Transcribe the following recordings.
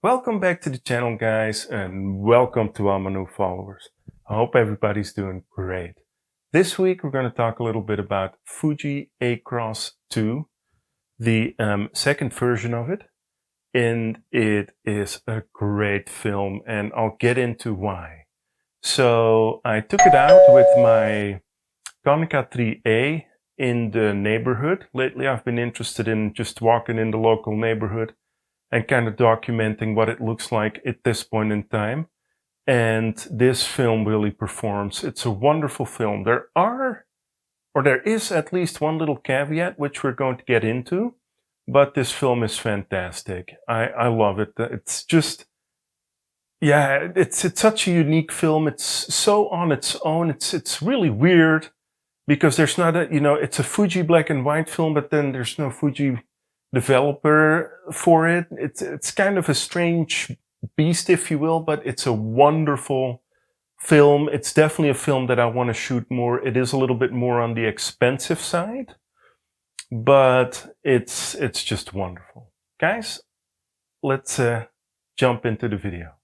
Welcome back to the channel, guys, and welcome to all my new followers. I hope everybody's doing great. This week we're going to talk a little bit about Fuji Acros II, the second version of it, and it is a great film, and I'll get into why. So I took it out with my Konica IIIA in the neighborhood. Lately I've been interested in just walking in the local neighborhood and kind of documenting what it looks like at this point in time. And this film really performs. It's a wonderful film. There is at least one little caveat, which we're going to get into, but this film is fantastic. I love it. It's just, yeah, it's such a unique film. It's so on its own. It's really weird because there's not a, it's a Fuji black and white film, but then there's no Fuji developer for it. It's kind of a strange beast, if you will, but it's a wonderful film. It's definitely a film that I want to shoot more. It is a little bit more on the expensive side, but it's just wonderful. Guys, let's jump into the video.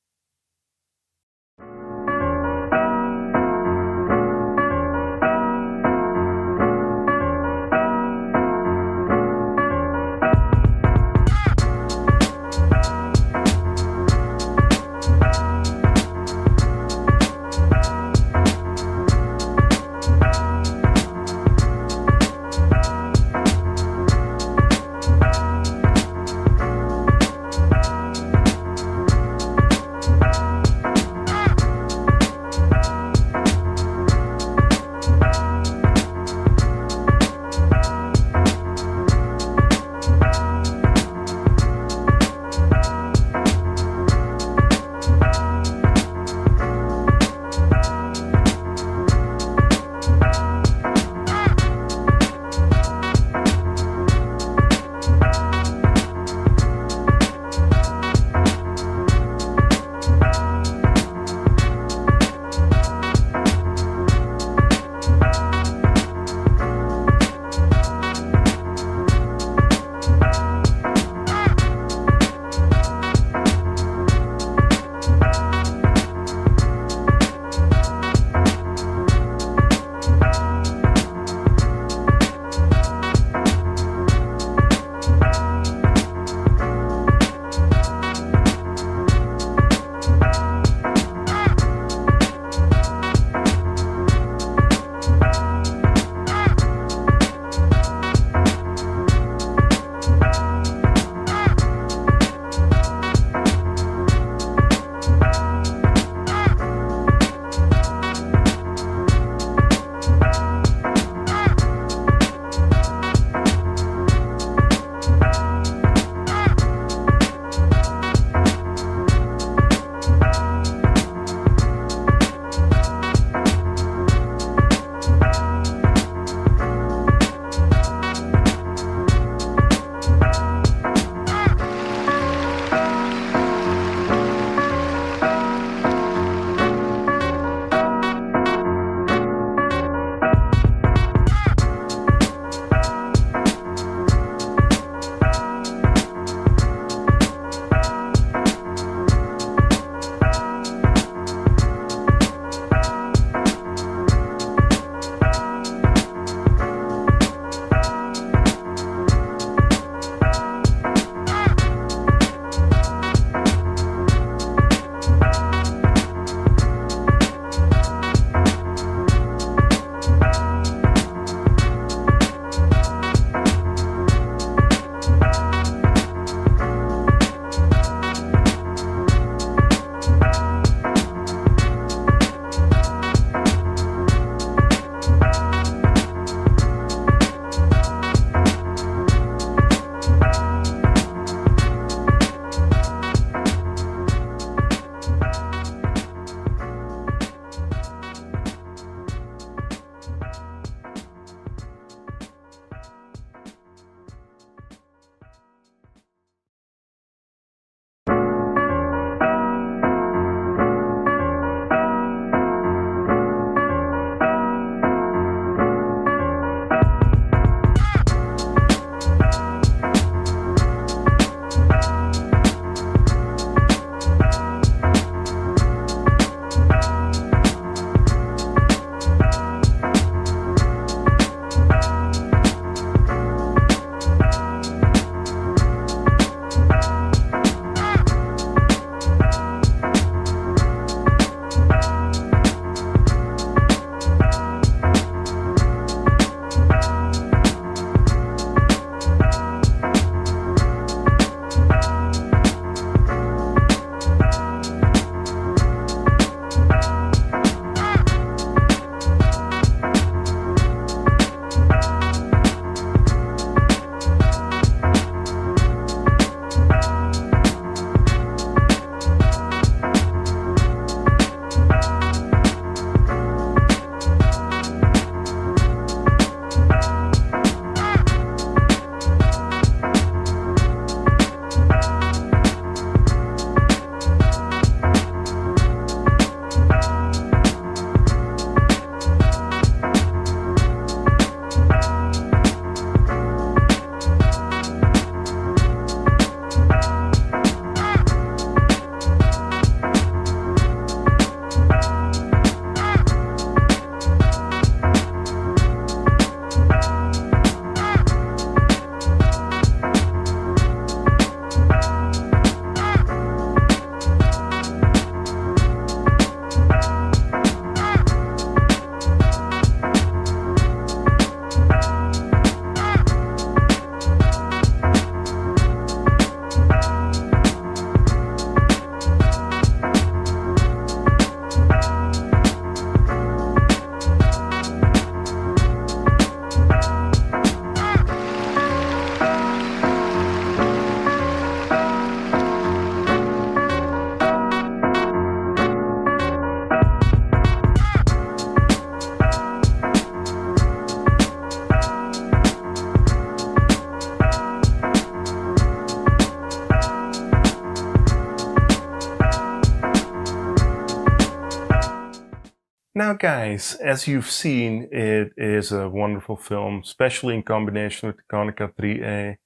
Now guys, as you've seen, it is a wonderful film, especially in combination with the Konica IIIA.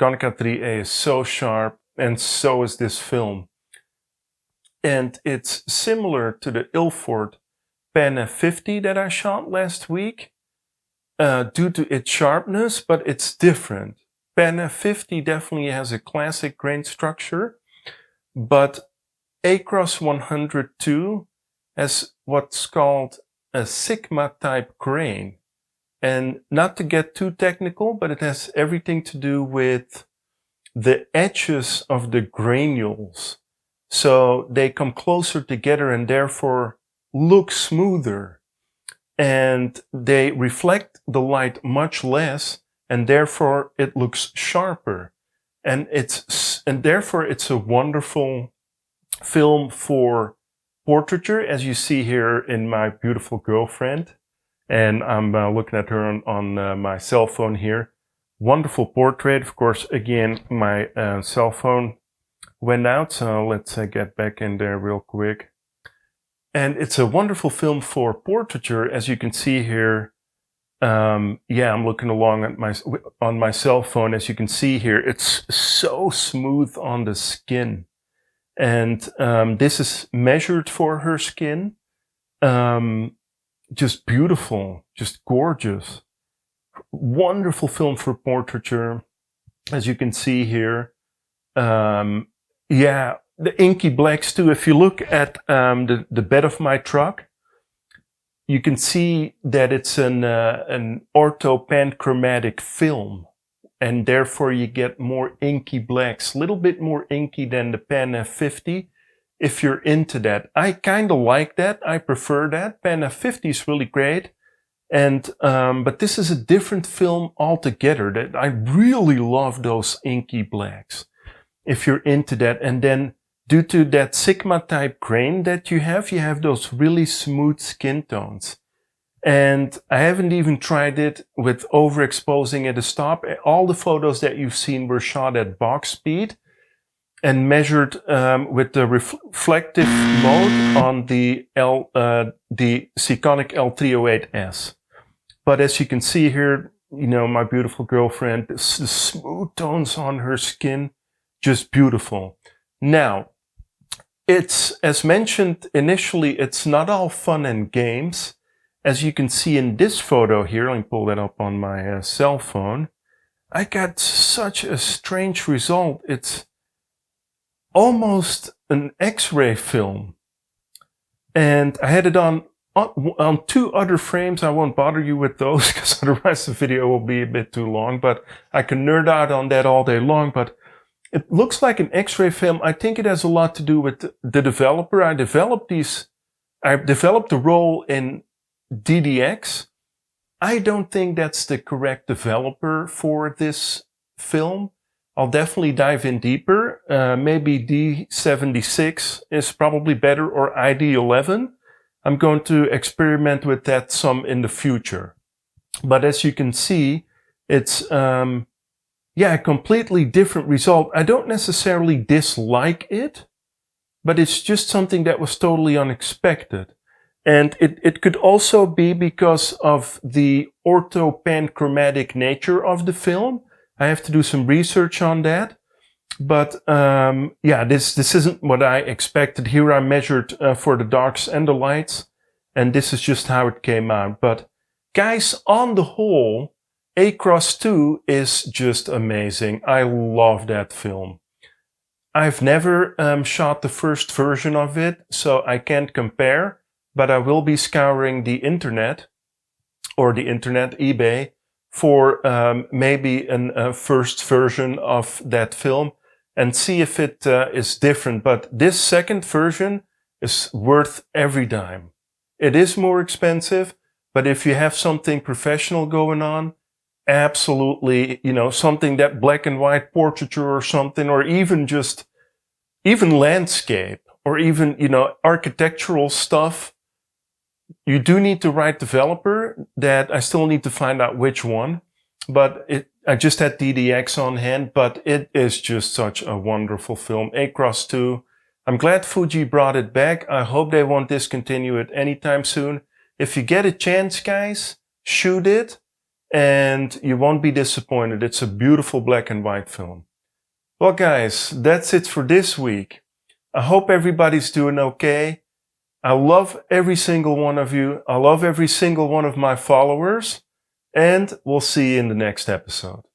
Konica IIIA is so sharp, and so is this film. And it's similar to the Ilford Pen 50 that I shot last week, due to its sharpness, but it's different. Pen 50 definitely has a classic grain structure, but Acros II has what's called a sigma type grain. And not to get too technical, but it has everything to do with the edges of the granules. So they come closer together and therefore look smoother. And they reflect the light much less, and therefore it looks sharper. And therefore it's a wonderful film for portraiture, as you see here in my beautiful girlfriend. And I'm looking at her on my cell phone here. Wonderful portrait. Of course, again, my cell phone went out, so let's get back in there real quick. And it's a wonderful film for portraiture, as you can see here. Yeah, I'm looking along at on my cell phone. As you can see here, it's so smooth on the skin. And this is measured for her skin. Just beautiful, just gorgeous. Wonderful film for portraiture, as you can see here. Yeah, the inky blacks too. If you look at the bed of my truck, you can see that it's an orthopanchromatic film, and therefore you get more inky blacks, a little bit more inky than the Pen 50. If you're into that, I kind of like that. I prefer that. Pen 50 is really great, and but this is a different film altogether. That I really love those inky blacks. If you're into that, and then due to that sigma type grain that you have those really smooth skin tones. And I haven't even tried it with overexposing at a stop. All the photos that you've seen were shot at box speed and measured with the reflective mode on the Konica L308S. But as you can see here, you know, my beautiful girlfriend, the smooth tones on her skin, just beautiful. Now, it's, as mentioned initially, it's not all fun and games. As you can see in this photo here, let me pull that up on my cell phone. I got such a strange result. It's almost an X-ray film. And I had it on two other frames. I won't bother you with those because otherwise the video will be a bit too long. But I can nerd out on that all day long. But it looks like an X-ray film. I think it has a lot to do with the developer. I developed the role in DDX. I don't think that's the correct developer for this film. I'll definitely dive in deeper. Maybe D76 is probably better, or ID11. I'm going to experiment with that some in the future. But as you can see, it's yeah, a completely different result. I don't necessarily dislike it, but it's just something that was totally unexpected. And it could also be because of the orthopanchromatic nature of the film. I have to do some research on that. But yeah, this isn't what I expected. Here I measured for the darks and the lights, and this is just how it came out. But guys, on the whole, Acros II is just amazing. I love that film. I've never shot the first version of it, so I can't compare, but I will be scouring the internet, or the internet, eBay, for maybe a first version of that film and see if it is different. But this second version is worth every dime. It is more expensive, but if you have something professional going on, absolutely, you know, something that black and white portraiture or something, or even just, even landscape, or even, you know, architectural stuff, you do need the right developer. That I still need to find out which one, but I just had DDX on hand, but it is just such a wonderful film. Acros II, I'm glad Fuji brought it back. I hope they won't discontinue it anytime soon. If you get a chance, guys, shoot it and you won't be disappointed. It's a beautiful black and white film. Well, guys, that's it for this week. I hope everybody's doing okay. I love every single one of you. I love every single one of my followers. And we'll see you in the next episode.